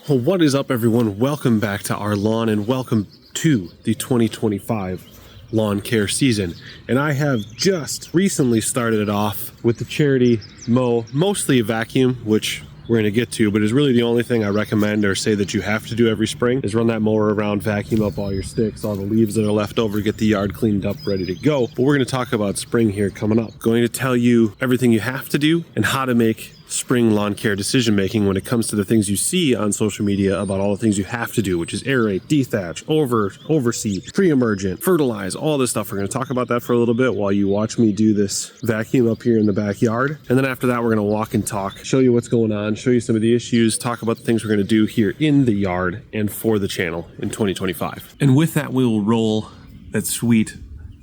Well, what is up, everyone? Welcome back to our lawn and welcome to the 2025 lawn care season. And I have just recently started it off with the charity mow, mostly a vacuum, which we're going to get to, but is really the only thing I recommend or say that you have to do every spring is run that mower around, vacuum up all your sticks, all the leaves that are left over, get the yard cleaned up, ready to go. But we're going to talk about spring here coming up. Going to tell you everything you have to do and how to make spring lawn care decision making when it comes to the things you see on social media about all the things you have to do, which is aerate, dethatch, overseed, pre-emergent, fertilize, all this stuff. We're going to talk about that for a little bit while you watch me do this vacuum up here in the backyard. And then after that, we're going to walk and talk, show you what's going on, show you some of the issues, talk about the things we're going to do here in the yard and for the channel in 2025. And with that, we will roll that sweet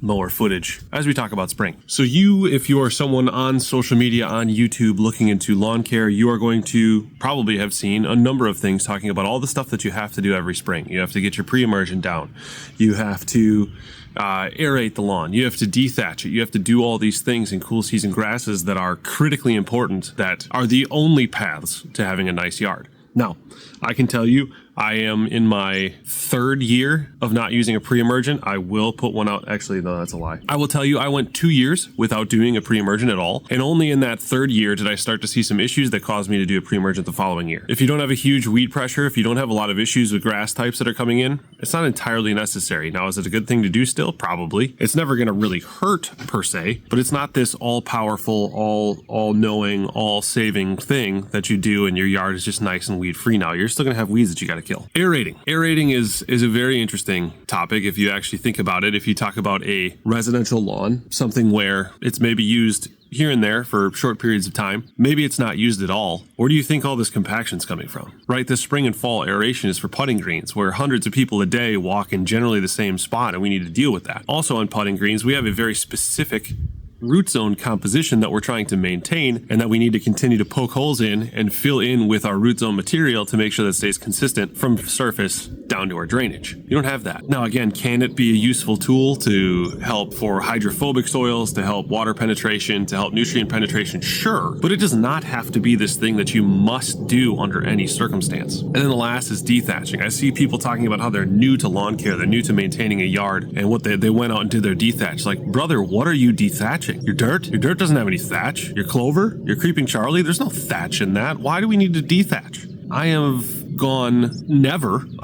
mower footage as we talk about spring. So if you are someone on social media, on YouTube, looking into lawn care, you are going to probably have seen a number of things talking about all the stuff that you have to do every spring. You have to get your pre-emergent down. You have to aerate the lawn. You have to dethatch it. You have to do all these things in cool season grasses that are critically important, that are the only paths to having a nice yard. Now, I can tell you, I am in my third year of not using a pre-emergent. I will put one out. Actually, no, that's a lie. I will tell you, I went 2 years without doing a pre-emergent at all. And only in that third year did I start to see some issues that caused me to do a pre-emergent the following year. If you don't have a huge weed pressure, if you don't have a lot of issues with grass types that are coming in, it's not entirely necessary. Now, is it a good thing to do still? Probably. It's never going to really hurt per se, but it's not this all-powerful, all-knowing, all-saving thing that you do and your yard is just nice and weed-free now. You're still going to have weeds that you got to kill. Aerating is a very interesting topic if you actually think about it. If you talk about a residential lawn, something where it's maybe used here and there for short periods of time, maybe it's not used at all. Where do you think all this compaction's coming from? Right, this spring and fall aeration is for putting greens, where hundreds of people a day walk in generally the same spot, and we need to deal with that. Also on putting greens, we have a very specific root zone composition that we're trying to maintain and that we need to continue to poke holes in and fill in with our root zone material to make sure that stays consistent from surface down to our drainage. You don't have that. Now, again, can it be a useful tool to help for hydrophobic soils, to help water penetration, to help nutrient penetration? Sure, but it does not have to be this thing that you must do under any circumstance. And then the last is dethatching. I see people talking about how they're new to lawn care, they're new to maintaining a yard, and what they went out and did their dethatch. Like, brother, what are you dethatching? Your dirt? Your dirt doesn't have any thatch. Your clover? Your creeping Charlie? There's no thatch in that. Why do we need to dethatch? I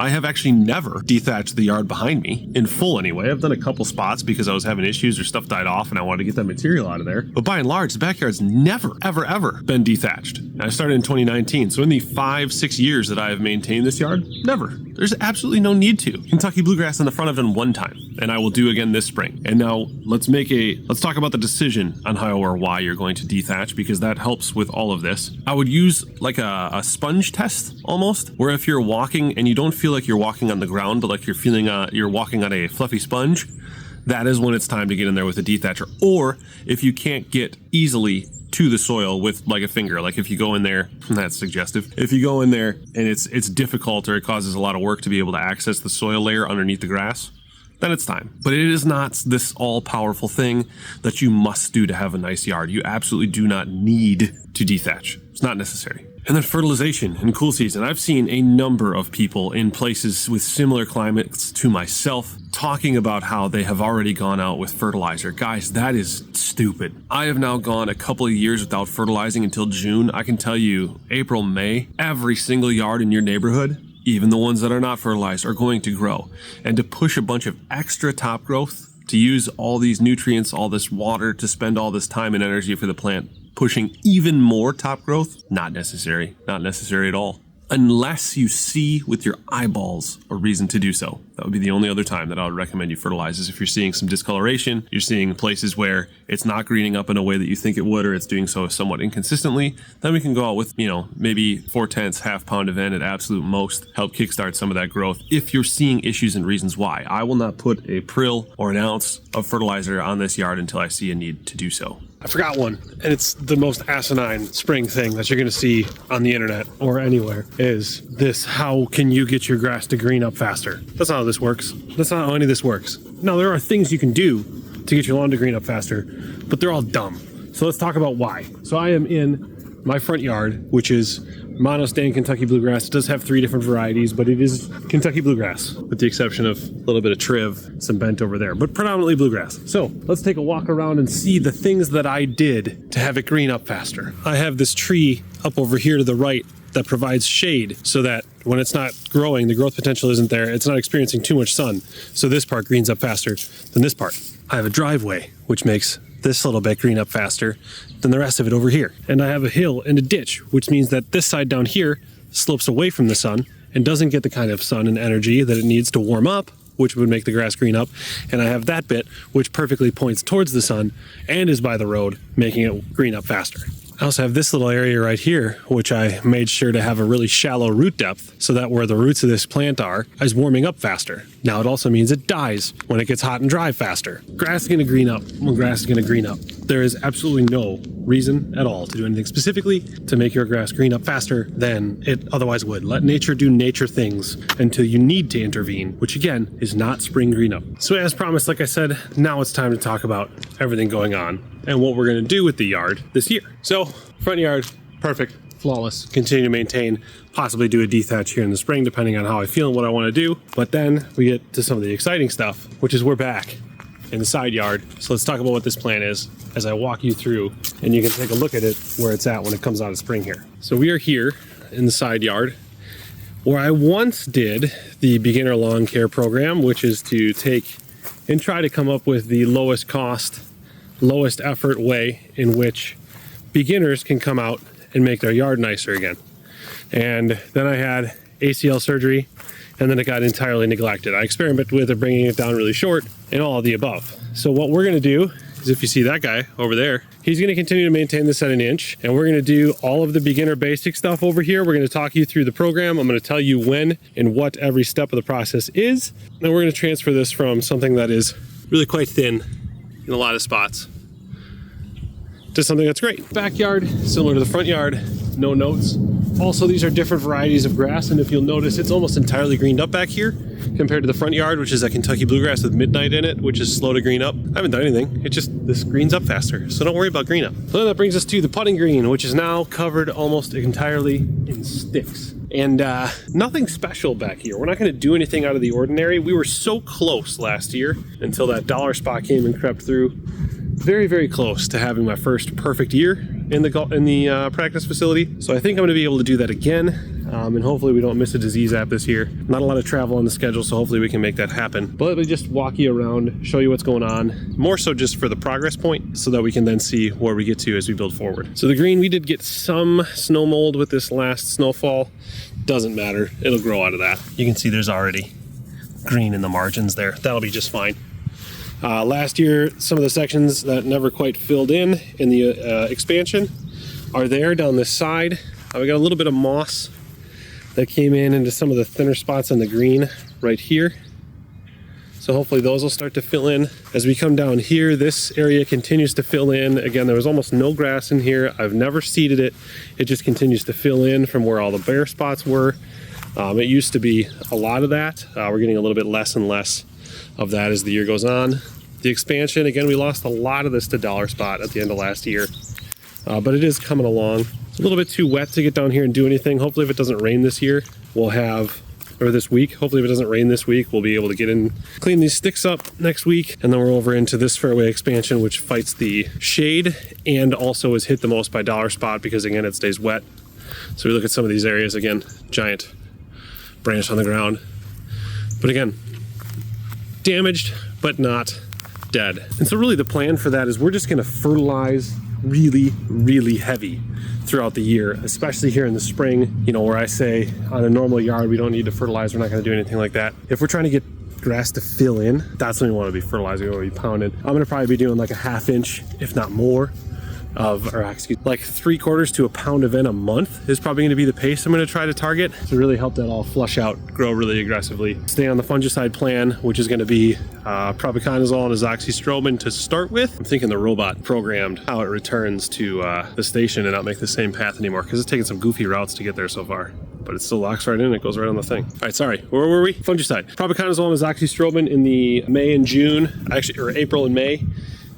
have actually never dethatched the yard behind me, in full anyway. I've done a couple spots because I was having issues or stuff died off and I wanted to get that material out of there. But by and large, the backyard's never, ever been dethatched. And I started in 2019. So in the 5-6 years that I have maintained this yard, never. There's absolutely no need to. Kentucky bluegrass in the front I've done one time, and I will do again this spring. And now let's talk about the decision on how or why you're going to dethatch, because that helps with all of this. I would use like a sponge test almost, where if you're walking and you don't feel like you're walking on the ground, but like you're feeling you're walking on a fluffy sponge, that is when it's time to get in there with a dethatcher. Or if you can't get easily to the soil with like a finger, like if you go in there, that's suggestive. If you go in there and it's difficult or it causes a lot of work to be able to access the soil layer underneath the grass, then it's time. But it is not this all-powerful thing that you must do to have a nice yard. You absolutely do not need to dethatch. It's not necessary. And then fertilization in cool season. I've seen a number of people in places with similar climates to myself talking about how they have already gone out with fertilizer. Guys, that is stupid. I have now gone a couple of years without fertilizing until June. I can tell you, April, May, every single yard in your neighborhood, even the ones that are not fertilized, are going to grow. And to push a bunch of extra top growth, to use all these nutrients, all this water, to spend all this time and energy for the plant, pushing even more top growth, not necessary. Not necessary at all. Unless you see with your eyeballs a reason to do so. That would be the only other time that I would recommend you fertilize, is if you're seeing some discoloration, you're seeing places where it's not greening up in a way that you think it would, or it's doing so somewhat inconsistently, then we can go out with, maybe 4/10 half-pound event at absolute most, help kickstart some of that growth if you're seeing issues and reasons why. I will not put a prill or an ounce of fertilizer on this yard until I see a need to do so. I forgot one, and it's the most asinine spring thing that you're going to see on the internet or anywhere, is this: how can you get your grass to green up faster? That's not how this works. That's not how any of this works. Now, there are things you can do to get your lawn to green up faster, but they're all dumb. So let's talk about why. So I am in my front yard, which is mono-stand Kentucky bluegrass. It does have 3 different varieties, but it is Kentucky bluegrass, with the exception of a little bit of triv, some bent over there, but predominantly bluegrass. So let's take a walk around and see the things that I did to have it green up faster. I have this tree up over here to the right that provides shade so that when it's not growing, the growth potential isn't there. It's not experiencing too much sun. So this part greens up faster than this part. I have a driveway, which makes this little bit green up faster than the rest of it over here. And I have a hill and a ditch, which means that this side down here slopes away from the sun and doesn't get the kind of sun and energy that it needs to warm up, which would make the grass green up. And I have that bit, which perfectly points towards the sun and is by the road, making it green up faster. I also have this little area right here, which I made sure to have a really shallow root depth so that where the roots of this plant are is warming up faster. Now it also means it dies when it gets hot and dry faster. Grass is going to green up when grass is going to green up. There is absolutely no reason at all to do anything specifically to make your grass green up faster than it otherwise would. Let nature do nature things until you need to intervene, which again is not spring green up. So as promised, like I said, now it's time to talk about everything going on and what we're going to do with the yard this year. So front yard, perfect, flawless, continue to maintain, possibly do a dethatch here in the spring depending on how I feel and what I want to do. But then we get to some of the exciting stuff, which is we're back in the side yard. So let's talk about what this plan is as I walk you through, and you can take a look at it where it's at when it comes out of spring here. So we are here in the side yard where I once did the beginner lawn care program, which is to take and try to come up with the lowest cost, lowest effort way in which beginners can come out and make their yard nicer again. And then I had ACL surgery, and then it got entirely neglected. I experimented with it, bringing it down really short, and all of the above. So what we're gonna do is, if you see that guy over there, he's gonna continue to maintain this at 1 inch, and we're gonna do all of the beginner basic stuff over here. We're gonna talk you through the program. I'm gonna tell you when and what every step of the process is. Then we're gonna transfer this from something that is really quite thin in a lot of spots to something that's great. Backyard, similar to the front yard, no notes. Also, these are different varieties of grass, and if you'll notice, it's almost entirely greened up back here compared to the front yard, which is a Kentucky bluegrass with midnight in it, which is slow to green up. I haven't done anything. It just, this greens up faster, so don't worry about green up. So that brings us to the putting green, which is now covered almost entirely in sticks. And nothing special back here. We're not going to do anything out of the ordinary. We were so close last year until that dollar spot came and crept through. Very, very close to having my first perfect year in the practice facility. So I think I'm going to be able to do that again. And hopefully we don't miss a disease app this year. Not a lot of travel on the schedule, so hopefully we can make that happen. But let me just walk you around, show you what's going on, more so just for the progress point, so that we can then see where we get to as we build forward. So the green, we did get some snow mold with this last snowfall. Doesn't matter, it'll grow out of that. You can see there's already green in the margins there. That'll be just fine. Last year, some of the sections that never quite filled in the expansion are there down this side. We got a little bit of moss that came in into some of the thinner spots on the green right here. So hopefully those will start to fill in. As we come down here, this area continues to fill in. Again, there was almost no grass in here. I've never seeded it. It just continues to fill in from where all the bare spots were. It used to be a lot of that. We're getting a little bit less and less of that as the year goes on. The expansion, again, we lost a lot of this to dollar spot at the end of last year, but it is coming along. It's a little bit too wet to get down here and do anything. Hopefully if it doesn't rain this year, we'll have, or this week, hopefully if it doesn't rain this week, we'll be able to get in, clean these sticks up next week, and then we're over into this fairway expansion, which fights the shade and also is hit the most by dollar spot because again, it stays wet. So we look at some of these areas, again, giant branch on the ground, but again, damaged, but not dead. And so really the plan for that is we're just gonna fertilize really, really heavy throughout the year, especially here in the spring, you know, where I say on a normal yard, we don't need to fertilize. We're not gonna do anything like that. If we're trying to get grass to fill in, that's when we wanna be fertilizing, we wanna be pounding. I'm gonna probably be doing like a 1/2 inch, if not more, like 3/4 to a pound of N a month is probably going to be the pace I'm going to try to target to really help that all flush out, grow really aggressively. Stay on the fungicide plan, which is going to be propiconazole and azoxystrobin to start with. I'm thinking the robot programmed how it returns to the station and not make the same path anymore because it's taken some goofy routes to get there so far. But it still locks right in, it goes right on the thing. All right, sorry, where were we? Fungicide. Propiconazole and azoxystrobin in the May and June, actually, or April and May.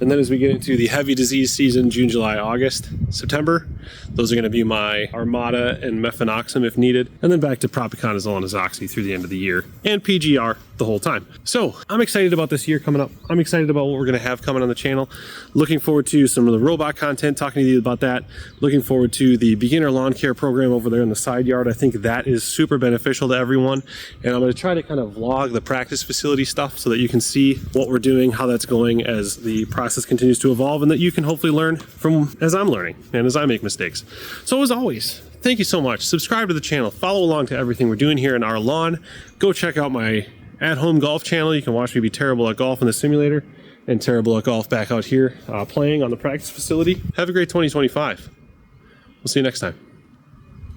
And then as we get into the heavy disease season, June, July, August, September, Those are going to be my Armada and Mefenoxam if needed, and then back to Propiconazole and Azoxy through the end of the year, and PGR the whole time. So I'm excited about this year coming up. I'm excited about what we're going to have coming on the channel. Looking forward to some of the robot content, talking to you about that. Looking forward to the beginner lawn care program over there in the side yard. I think that is super beneficial to everyone, and I'm going to try to kind of vlog the practice facility stuff so that you can see what we're doing, how that's going as the process continues to evolve, and that you can hopefully learn from as I'm learning and as I make mistakes. So as always, thank you so much. Subscribe to the channel, follow along to everything we're doing here in our lawn. Go check out my at-home golf channel. You can watch me be terrible at golf in the simulator and terrible at golf back out here playing on the practice facility. Have a great 2025. We'll see you next time.